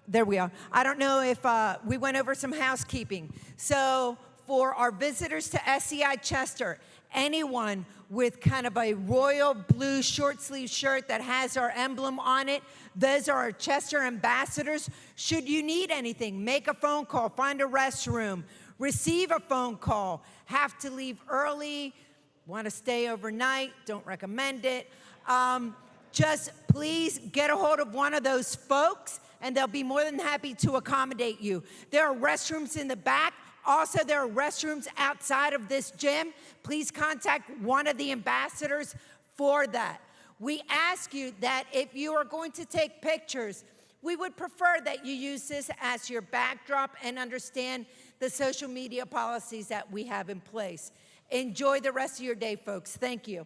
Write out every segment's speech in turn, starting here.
There we are. I don't know if we went over some housekeeping. So for our visitors to SEI Chester, anyone with kind of a royal blue short sleeve shirt that has our emblem on it, those are our Chester ambassadors. Should you need anything, make a phone call, find a restroom, receive a phone call, have to leave early, want to stay overnight, don't recommend it. Just please get a hold of one of those folks and they'll be more than happy to accommodate you. There are restrooms in the back. Also, there are restrooms outside of this gym. Please contact one of the ambassadors for that. We ask you that if you are going to take pictures, we would prefer that you use this as your backdrop and understand the social media policies that we have in place. Enjoy the rest of your day, folks. Thank you.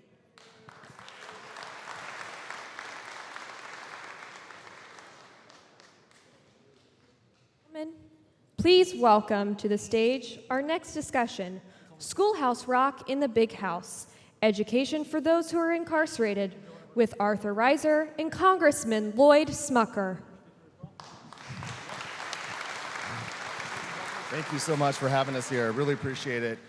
Please welcome to the stage our next discussion, Schoolhouse Rock in the Big House, Education for Those Who Are Incarcerated, with Arthur Reiser and Congressman Lloyd Smucker. Thank you so much for having us here. I really appreciate it.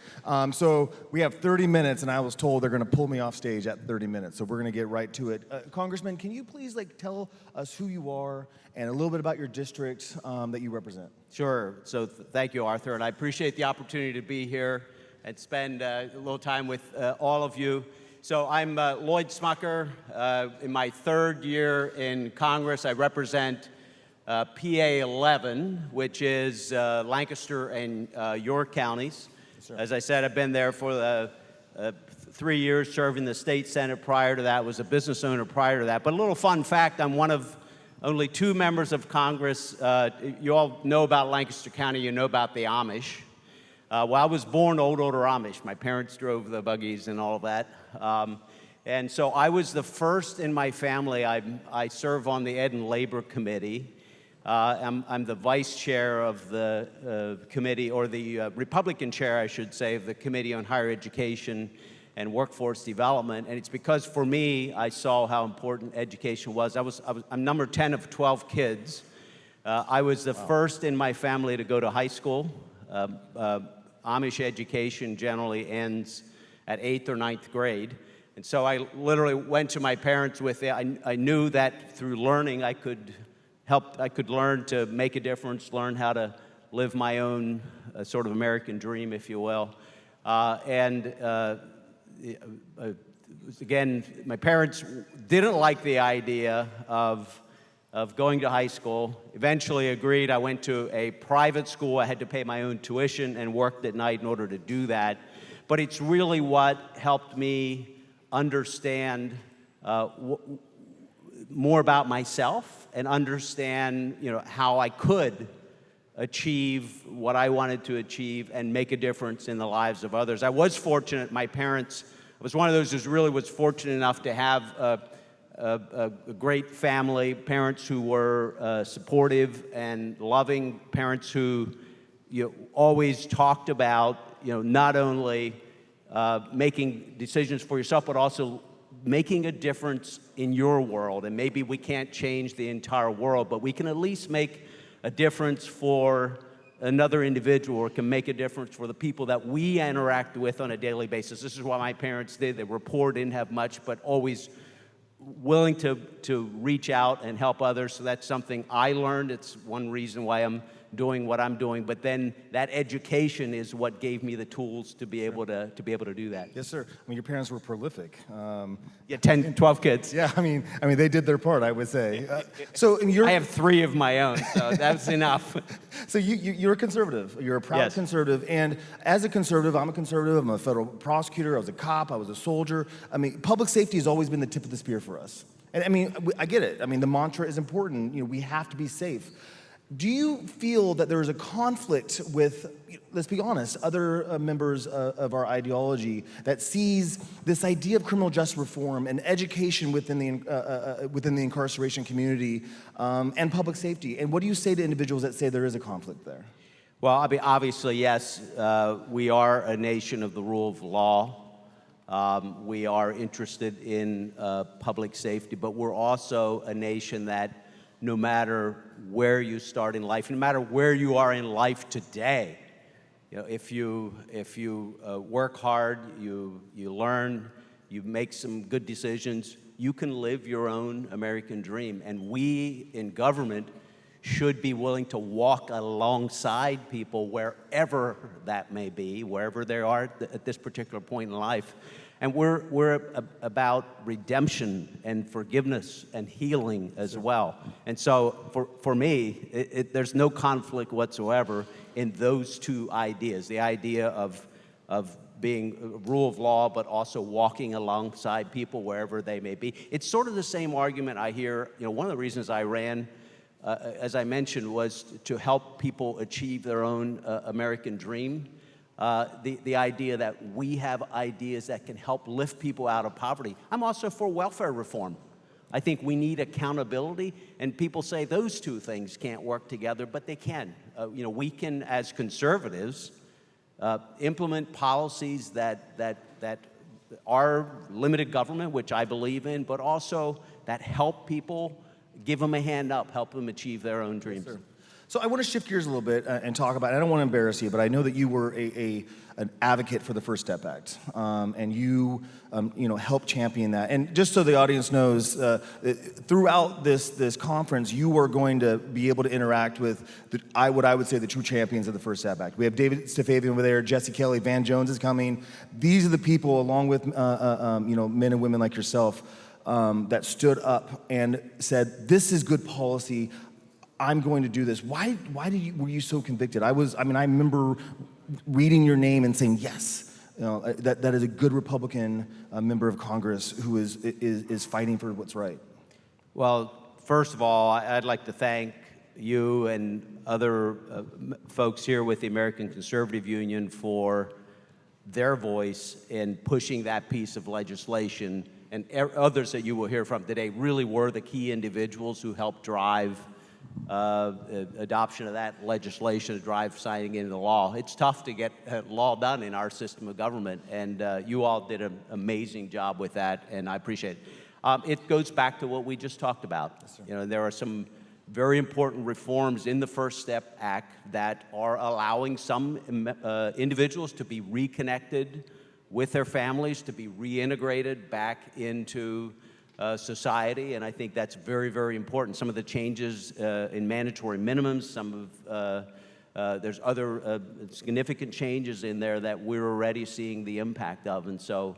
So we have 30 minutes, and I was told they're going to pull me off stage at 30 minutes, so we're going to get right to it. Congressman, can you please tell us who you are and a little bit about your district that you represent? Sure. So thank you, Arthur, and I appreciate the opportunity to be here and spend a little time with all of you. So I'm Lloyd Smucker. In my third year in Congress, I represent PA 11, which is Lancaster and York counties. Yes, as I said, I've been there for 3 years, serving the state senate. Prior to that, was a business owner prior to that. But a little fun fact, I'm one of only 2 members of Congress. You all know about Lancaster County, you know about the Amish. Well, I was born old order Amish. My parents drove the buggies and all of that. And so I was the first in my family. I serve on the Ed and Labor Committee. I'm the vice chair of the committee, or the Republican chair, I should say, of the Committee on Higher Education and Workforce Development. And it's because, for me, I saw how important education was. I'm number 10 of 12 kids. I was the first in my family to go to high school. Amish education generally ends at 8th or 9th grade. And so I literally went to my parents with it. I knew that through learning I could learn to make a difference, learn how to live my own sort of American dream, if you will. Again, my parents didn't like the idea of going to high school. Eventually agreed. I went to a private school. I had to pay my own tuition and worked at night in order to do that. But it's really what helped me understand more about myself and understand, how I could achieve what I wanted to achieve and make a difference in the lives of others. I was fortunate. My parents, I was one of those who really was fortunate enough to have a great family, parents who were supportive and loving, parents who always talked about, not only making decisions for yourself, but also making a difference in your world. And maybe we can't change the entire world, but we can at least make a difference for another individual, or can make a difference for the people that we interact with on a daily basis. This is what my parents did. They were poor, didn't have much, but always willing to reach out and help others. So that's something I learned. It's one reason why I'm doing what I'm doing. But then that education is what gave me the tools to be able to do that. Yes, sir. I mean, your parents were prolific. Yeah, 10, 12 kids. Yeah, I mean, they did their part, I would say. I have 3 of my own, so that's enough. So you're a conservative. You're a proud conservative. And as a conservative, I'm a conservative. I'm a federal prosecutor. I was a cop. I was a soldier. I mean, public safety has always been the tip of the spear for us. And I mean, I get it. I mean, the mantra is important. We have to be safe. Do you feel that there is a conflict with, let's be honest, other members of our ideology that sees this idea of criminal justice reform and education within the incarceration community and public safety? And what do you say to individuals that say there is a conflict there? Well, obviously, yes, we are a nation of the rule of law. We are interested in public safety, but we're also a nation that no matter where you start in life, no matter where you are in life today. You know, if you work hard, you learn, you make some good decisions, you can live your own American dream. And we in government should be willing to walk alongside people wherever that may be, wherever they are at this particular point in life. And we're about redemption and forgiveness and healing as well. And so for me, there's no conflict whatsoever in those two ideas, the idea of being a rule of law, but also walking alongside people wherever they may be. It's sort of the same argument I hear. You know, one of the reasons I ran, as I mentioned, was to help people achieve their own American dream. The idea that we have ideas that can help lift people out of poverty. I'm also for welfare reform. I think we need accountability, and people say those two things can't work together, but they can. You know, we can, as conservatives, implement policies that are limited government, which I believe in, but also that help people, give them a hand up, help them achieve their own dreams. Yes, so I want to shift gears a little bit and talk about, I don't want to embarrass you, but I know that you were an advocate for the First Step Act, and you helped champion that. And just so the audience knows, throughout this conference, you are going to be able to interact with what I would say the true champions of the First Step Act. We have David Stefavian over there, Jesse Kelly, Van Jones is coming. These are the people, along with men and women like yourself, that stood up and said, "This is good policy. I'm going to do this." Why were you so convicted? I remember reading your name and saying, yes, that is a good Republican member of Congress who is fighting for what's right. Well, first of all, I'd like to thank you and other folks here with the American Conservative Union for their voice in pushing that piece of legislation, and others that you will hear from today really were the key individuals who helped drive adoption of that legislation, to drive signing into law. It's tough to get law done in our system of government, and you all did an amazing job with that, and I appreciate it. It goes back to what we just talked about. Yes, you know, there are some very important reforms in the First Step Act that are allowing some individuals to be reconnected with their families, to be reintegrated back into society, and I think that's very, very important. Some of the changes in mandatory minimums, there's other significant changes in there that we're already seeing the impact of, and so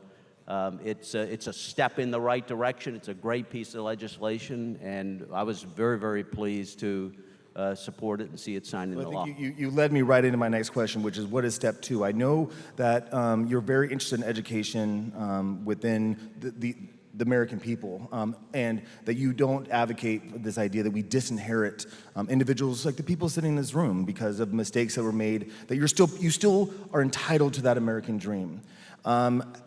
it's a step in the right direction. It's a great piece of legislation, and I was very, very pleased to support it and see it signed into law. You led me right into my next question, which is, what is step two? I know that you're very interested in education within the American people, and that you don't advocate this idea that we disinherit individuals like the people sitting in this room because of mistakes that were made, that you still are entitled to that American dream.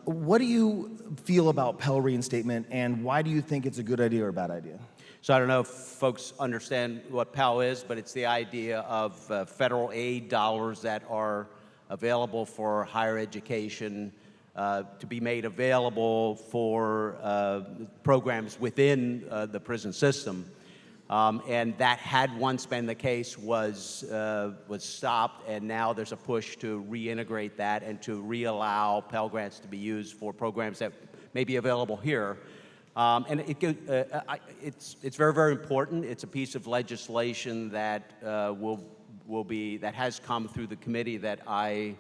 What do you feel about Pell reinstatement, and why do you think it's a good idea or a bad idea? So I don't know if folks understand what Pell is, but it's the idea of federal aid dollars that are available for higher education to be made available for programs within the prison system. And that had once been the case, was stopped, and now there's a push to reintegrate that and to reallow Pell Grants to be used for programs that may be available here. And it's very, very important. It's a piece of legislation that that has come through the committee that I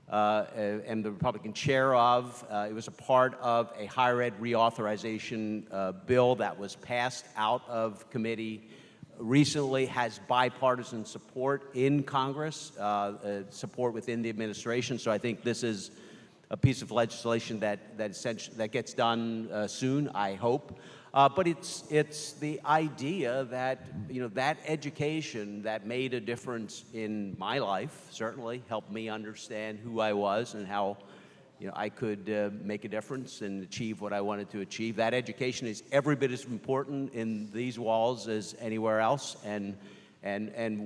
am the Republican chair of. It was a part of a higher ed reauthorization bill that was passed out of committee recently, has bipartisan support in Congress, support within the administration. So I think this is a piece of legislation that gets done soon, I hope. But it's the idea that, that education that made a difference in my life, certainly helped me understand who I was and how, I could make a difference and achieve what I wanted to achieve. That education is every bit as important in these walls as anywhere else, and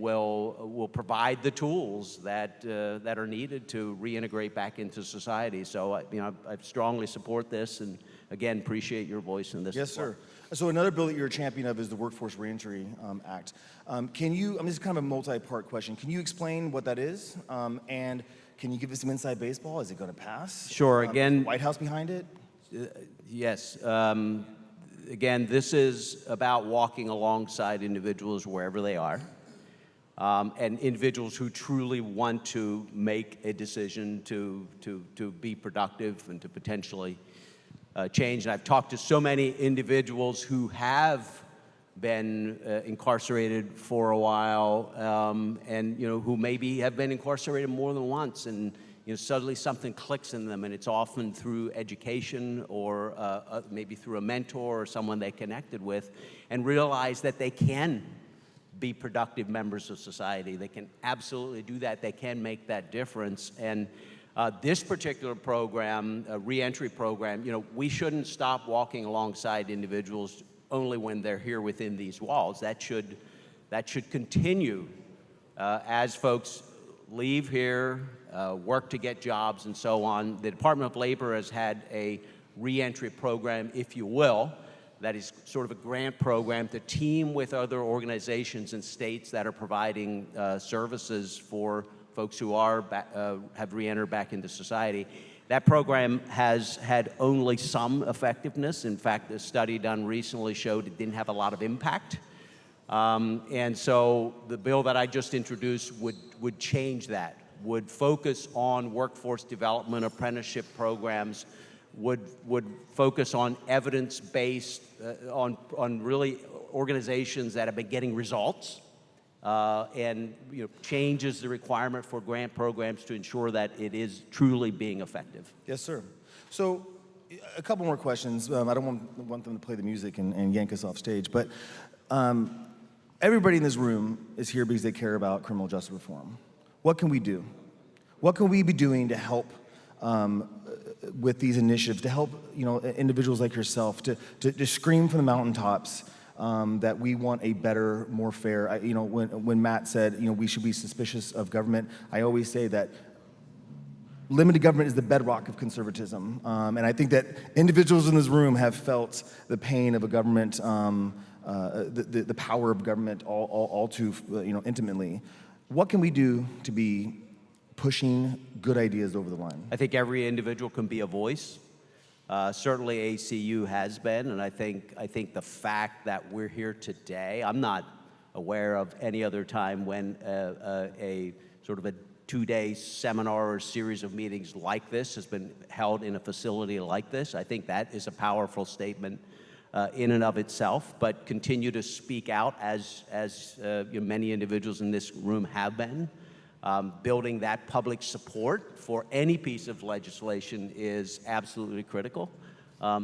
will provide the tools that are needed to reintegrate back into society. So I strongly support this, and again, appreciate your voice in this. Yes, sir. So another bill that you're a champion of is the Workforce Reentry Act. Can you, this is kind of a multi-part question. Can you explain what that is? And can you give us some inside baseball? Is it going to pass? Sure, Is again. the White House behind it? Yes. Again, this is about walking alongside individuals wherever they are, and individuals who truly want to make a decision to be productive and to potentially change. And I've talked to so many individuals who have been incarcerated for a while, and who maybe have been incarcerated more than once, and suddenly something clicks in them, and it's often through education or maybe through a mentor or someone they connected with, and realize that they can be productive members of society. They can absolutely do that. They can make that difference. And this particular program, a reentry program, we shouldn't stop walking alongside individuals only when they're here within these walls. That should continue as folks leave here, work to get jobs and so on. The Department of Labor has had a reentry program, if you will, that is sort of a grant program to team with other organizations and states that are providing services for folks who have reentered back into society. That program has had only some effectiveness. In fact, a study done recently showed it didn't have a lot of impact. And so the bill that I just introduced would change that, would focus on workforce development, apprenticeship programs, would focus on evidence-based, on really organizations that have been getting results, and changes the requirement for grant programs to ensure that it is truly being effective. Yes, sir. So a couple more questions. I don't want them to play the music and yank us off stage, but everybody in this room is here because they care about criminal justice reform. What can we do? What can we be doing to help with these initiatives, to help individuals like yourself to scream from the mountaintops that we want a better, more fair? When Matt said we should be suspicious of government, I always say that limited government is the bedrock of conservatism, and I think that individuals in this room have felt the pain of a government, the power of government all too intimately. What can we do to be pushing good ideas over the line? I think every individual can be a voice. Certainly ACU has been, and I think the fact that we're here today, I'm not aware of any other time when a sort of a two-day seminar or series of meetings like this has been held in a facility like this. I think that is a powerful statement in and of itself, but continue to speak out as many individuals in this room have been. Building that public support for any piece of legislation is absolutely critical.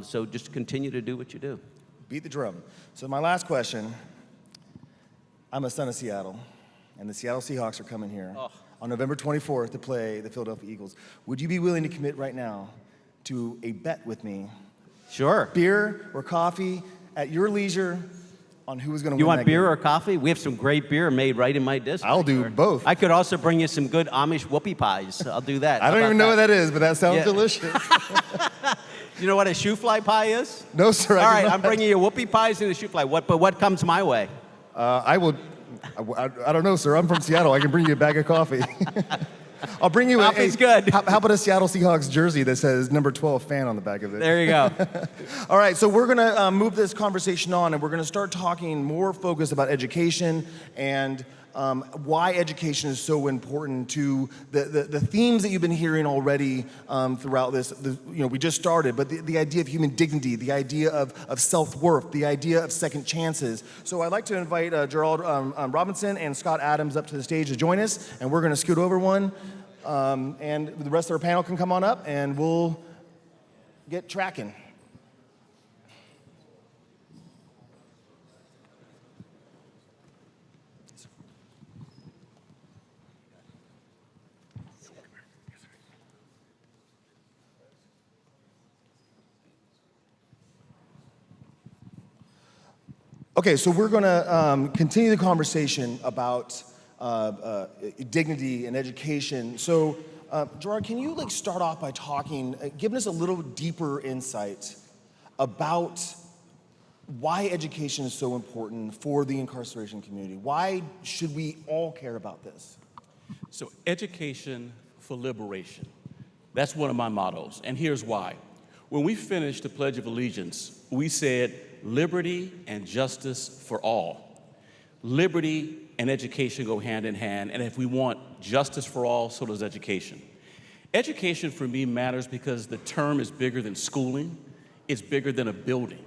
So just continue to do what you do. Beat the drum. So my last question, I'm a son of Seattle, and the Seattle Seahawks are coming here on November 24th to play the Philadelphia Eagles. Would you be willing to commit right now to a bet with me? Sure. Beer or coffee at your leisure on who is going to win You want that beer game. or coffee? We have some great beer made right in my district. I'll do both. I could also bring you some good Amish whoopie pies. I'll do that. I don't even know what that is, but that sounds Yeah. delicious. You know what a shoe fly pie is? No, sir. All right, I'm bringing you whoopie pies and a shoe fly. But what comes my way? I don't know, sir. I'm from Seattle. I can bring you a bag of coffee. I'll bring you Coffee's good. How about a Seattle Seahawks jersey that says number 12 fan on the back of it? There you go. All right, so we're going to move this conversation on, and we're going to start talking more focused about education and why education is so important to the themes that you've been hearing already throughout this. We just started, but the idea of human dignity, the idea of self-worth, the idea of second chances. So I'd like to invite Gerard Robinson and Scott Adams up to the stage to join us, and we're going to scoot over one, and the rest of our panel can come on up, and we'll get tracking. Okay, so we're going to continue the conversation about dignity and education. So, Gerard, can you start off by giving us a little deeper insight about why education is so important for the incarceration community. Why should we all care about this? So education for liberation. That's one of my mottos, and here's why. When we finished the Pledge of Allegiance, we said liberty and justice for all. Liberty and education go hand in hand, and if we want justice for all, so does education. Education for me matters because the term is bigger than schooling, it's bigger than a building.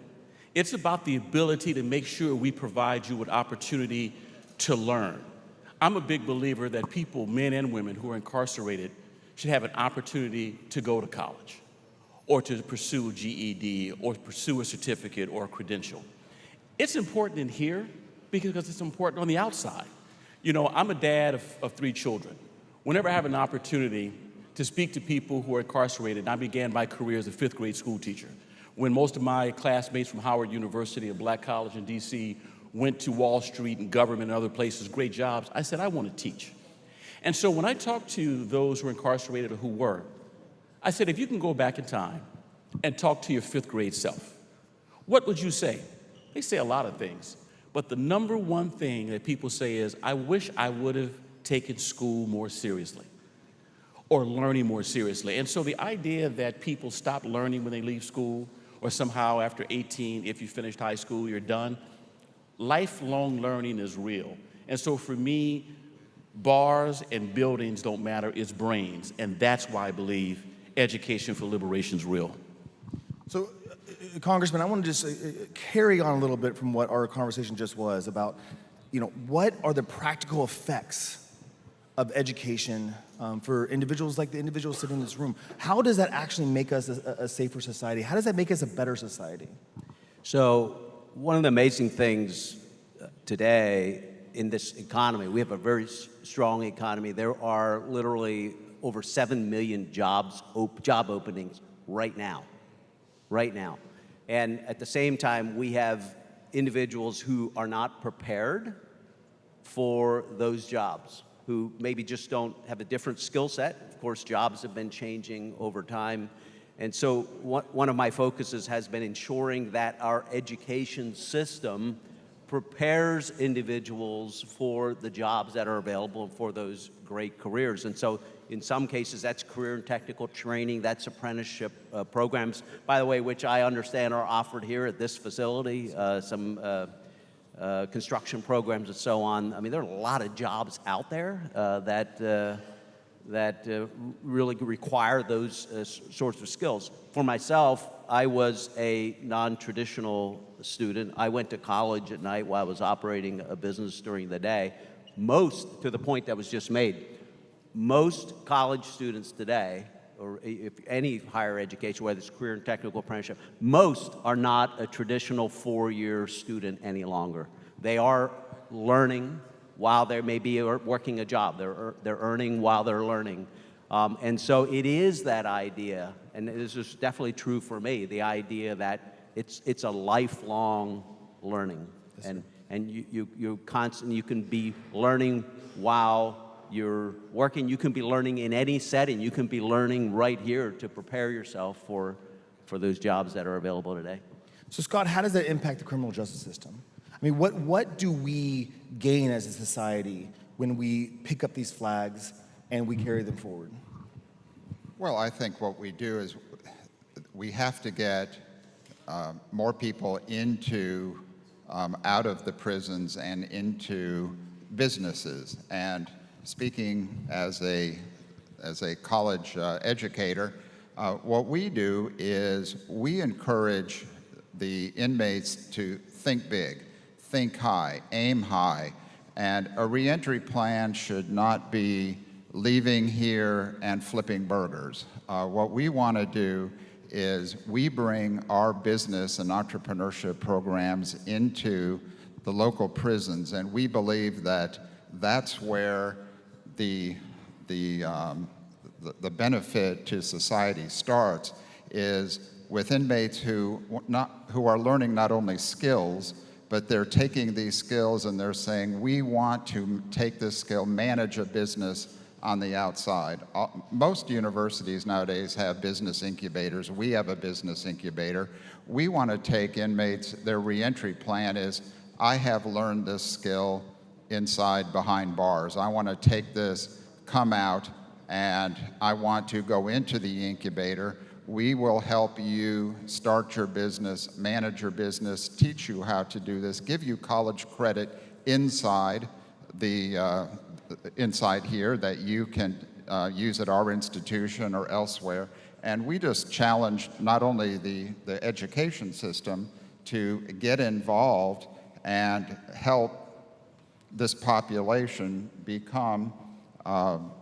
It's about the ability to make sure we provide you with opportunity to learn. I'm a big believer that people, men and women who are incarcerated, should have an opportunity to go to college or to pursue a GED or pursue a certificate or a credential. It's important in here because it's important on the outside. You know, I'm a dad of 3 children. Whenever I have an opportunity to speak to people who are incarcerated, and I began my career as a 5th grade school teacher, when most of my classmates from Howard University, a black college in DC, went to Wall Street and government and other places, great jobs, I said, I want to teach. And so when I talked to those who were incarcerated or who were, I said, if you can go back in time and talk to your 5th grade self, what would you say? They say a lot of things, but the number one thing that people say is, I wish I would have taken school more seriously or learning more seriously. And so the idea that people stop learning when they leave school or somehow after 18, if you finished high school, you're done, lifelong learning is real. And so for me, bars and buildings don't matter, it's brains. And that's why I believe education for liberation is real. So, Congressman, I want to just carry on a little bit from what our conversation just was about, you know, what are the practical effects of education for individuals like the individuals sitting in this room? How does that actually make us a safer society? How does that make us a better society? So one of the amazing things today in this economy, we have a very strong economy. There are literally over 7 million job openings right now. And at the same time, we have individuals who are not prepared for those jobs, who maybe just don't have a different skill set. Of course, jobs have been changing over time. And so one of my focuses has been ensuring that our education system prepares individuals for the jobs that are available for those great careers. And so in some cases, that's career and technical training, that's apprenticeship programs, by the way, which I understand are offered here at this facility, some construction programs and so on. I mean, there are a lot of jobs out there that really require those sorts of skills. For myself, I was a non-traditional student. I went to college at night while I was operating a business during the day. Most, to the point that was just made, most college students today, or if any higher education, whether it's career and technical apprenticeship, most are not a traditional 4-year student any longer. They are learning while they may be working a job. They're earning while they're learning. And so it is that idea, and this is definitely true for me, the idea that it's a lifelong learning. Yes, and you constantly, you can be learning while you're working. You can be learning in any setting. You can be learning right here to prepare yourself for those jobs that are available today. So Scott, how does that impact the criminal justice system? I mean, what do we gain as a society when we pick up these flags and we carry them forward? Well, I think what we do is we have to get more people into, out of the prisons and into businesses. And speaking as a college educator, what we do is we encourage the inmates to think big, think high, aim high, and a reentry plan should not be leaving here and flipping burgers. What we want to do is we bring our business and entrepreneurship programs into the local prisons, and we believe that that's where the benefit to society starts, is with inmates who are learning not only skills, but they're taking these skills and they're saying, we want to take this skill, manage a business on the outside. Most universities nowadays have business incubators. We have a business incubator. We want to take inmates, their reentry plan is, I have learned this skill inside behind bars. I want to take this, come out, and I want to go into the incubator. We will help you start your business, manage your business, teach you how to do this, give you college credit inside inside here that you can use at our institution or elsewhere. And we just challenge not only the education system to get involved and help this population become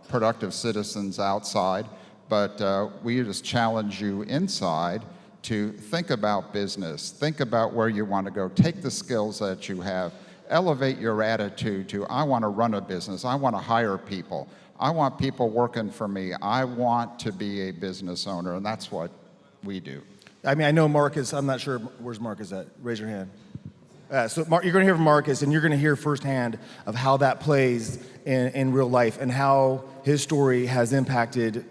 productive citizens outside, but we just challenge you inside to think about business, think about where you want to go, take the skills that you have, elevate your attitude to, I want to run a business, I want to hire people, I want people working for me, I want to be a business owner, and that's what we do. I mean, I know Marcus, I'm not sure, where's Marcus at? Raise your hand. So you're going to hear from Marcus, and you're going to hear firsthand of how that plays in real life and how his story has impacted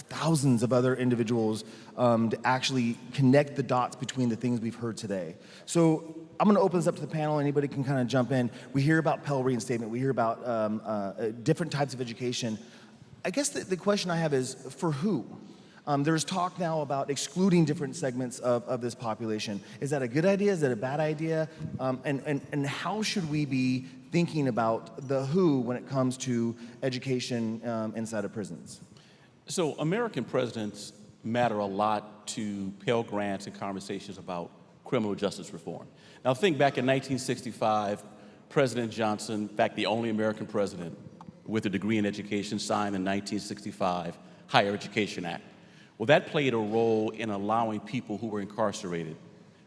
thousands of other individuals to actually connect the dots between the things we've heard today. So I'm going to open this up to the panel. Anybody can kind of jump in. We hear about Pell reinstatement. We hear about different types of education. I guess the question I have is, for who? There's talk now about excluding different segments of this population. Is that a good idea? Is that a bad idea? And how should we be thinking about the who when it comes to education inside of prisons? So American presidents matter a lot to Pell Grants and conversations about criminal justice reform. Now think back in 1965, President Johnson, in fact the only American president with a degree in education, signed the 1965 Higher Education Act. Well, that played a role in allowing people who were incarcerated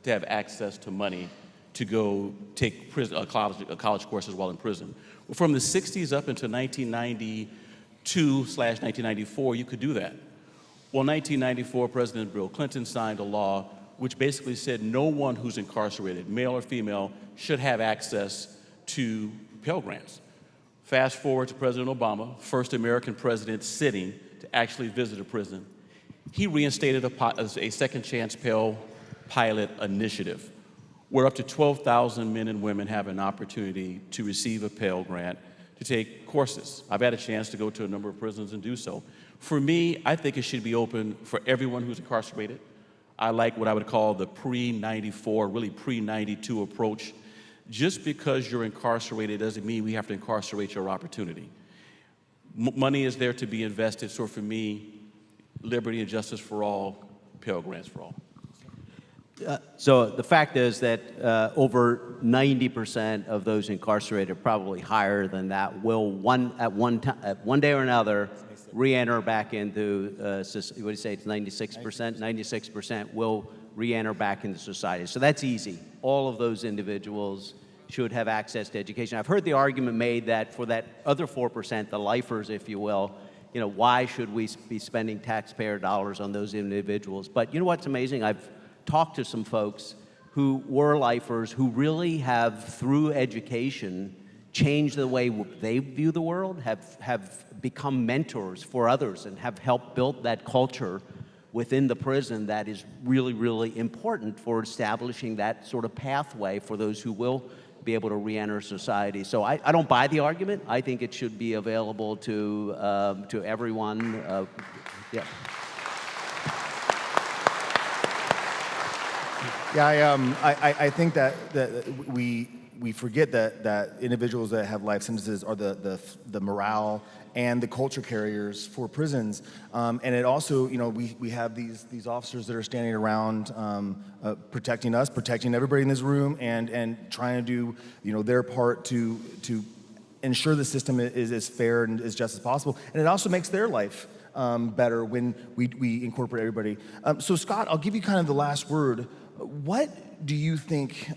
to have access to money to go take college courses while in prison. Well, from the 60s up until 1992/1994, you could do that. Well, 1994, President Bill Clinton signed a law which basically said no one who's incarcerated, male or female, should have access to Pell Grants. Fast forward to President Obama, first American president sitting to actually visit a prison. He reinstated a second chance Pell pilot initiative, where up to 12,000 men and women have an opportunity to receive a Pell Grant to take courses. I've had a chance to go to a number of prisons and do so. For me, I think it should be open for everyone who's incarcerated. I like what I would call the pre-94, really pre-92 approach. Just because you're incarcerated doesn't mean we have to incarcerate your opportunity. Money is there to be invested, so for me, liberty and justice for all, Pell Grants for all. So the fact is that over 90% of those incarcerated, probably higher than that, will one day or another re-enter back into, what do you say, it's 96%? 96% will re-enter back into society. So that's easy. All of those individuals should have access to education. I've heard the argument made that for that other 4%, the lifers, if you will, you know, why should we be spending taxpayer dollars on those individuals? But you know what's amazing? I've talked to some folks who were lifers who really have, through education, changed the way they view the world, have become mentors for others, and have helped build that culture within the prison that is really, really important for establishing that sort of pathway for those who will be able to re-enter society. So I don't buy the argument. I think it should be available to everyone. Yeah. Yeah, I think that we forget that individuals that have life sentences are the morale and the culture carriers for prisons, and it also, you know, we have these officers that are standing around protecting us, protecting everybody in this room, and trying to do, you know, their part to ensure the system is as fair and as just as possible, and it also makes their life better when we incorporate everybody. So Scott, I'll give you kind of the last word. What do you think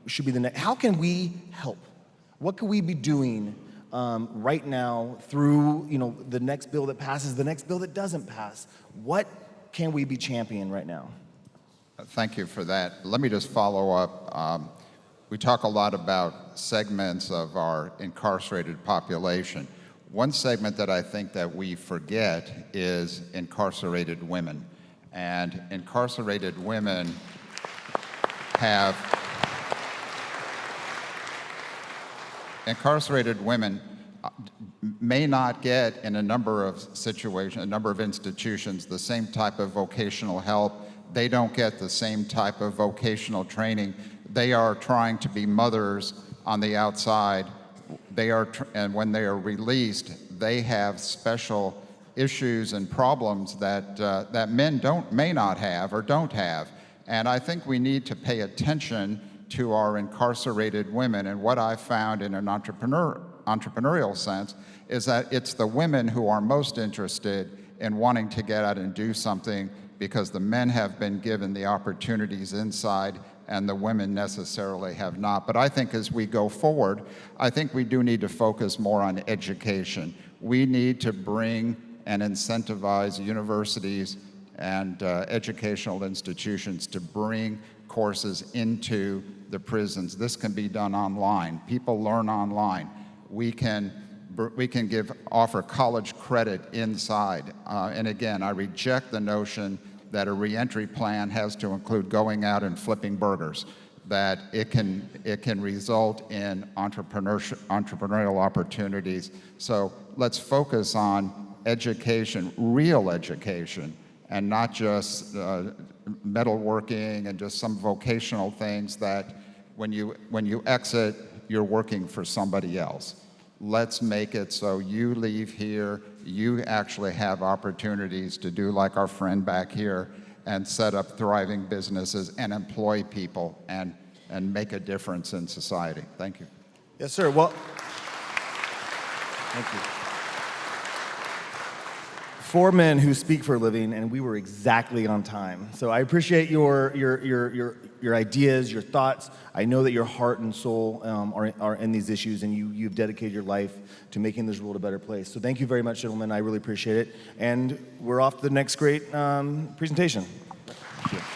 should be the next? How can we help? What could we be doing right now through, you know, the next bill that passes, the next bill that doesn't pass? What can we be championing right now? Thank you for that. Let me just follow up. We talk a lot about segments of our incarcerated population. one segment that I think that we forget is incarcerated women. And incarcerated women may not get in a number of situations, a number of institutions, the same type of vocational help. They don't get the same type of vocational training. They are trying to be mothers on the outside. And when they are released, they have special issues and problems that men may not have or don't have. And I think we need to pay attention to our incarcerated women. And what I found in an entrepreneurial sense is that it's the women who are most interested in wanting to get out and do something, because the men have been given the opportunities inside and the women necessarily have not. But I think as we go forward, I think we do need to focus more on education. We need to bring and incentivize universities and educational institutions to bring courses into the prisons. This can be done online. People learn online. We can offer college credit inside. And again, I reject the notion that a reentry plan has to include going out and flipping burgers, that it can result in entrepreneurial opportunities. So let's focus on education, real education, and not just metalworking and just some vocational things that when you exit, you're working for somebody else. Let's make it so you leave here, you actually have opportunities to do like our friend back here and set up thriving businesses and employ people and make a difference in society. Thank you. Yes, sir. Well, thank you. 4 men who speak for a living, and we were exactly on time. So I appreciate your ideas, your thoughts. I know that your heart and soul are in these issues, and you've dedicated your life to making this world a better place. So thank you very much, gentlemen. I really appreciate it. And we're off to the next great presentation. Thank you.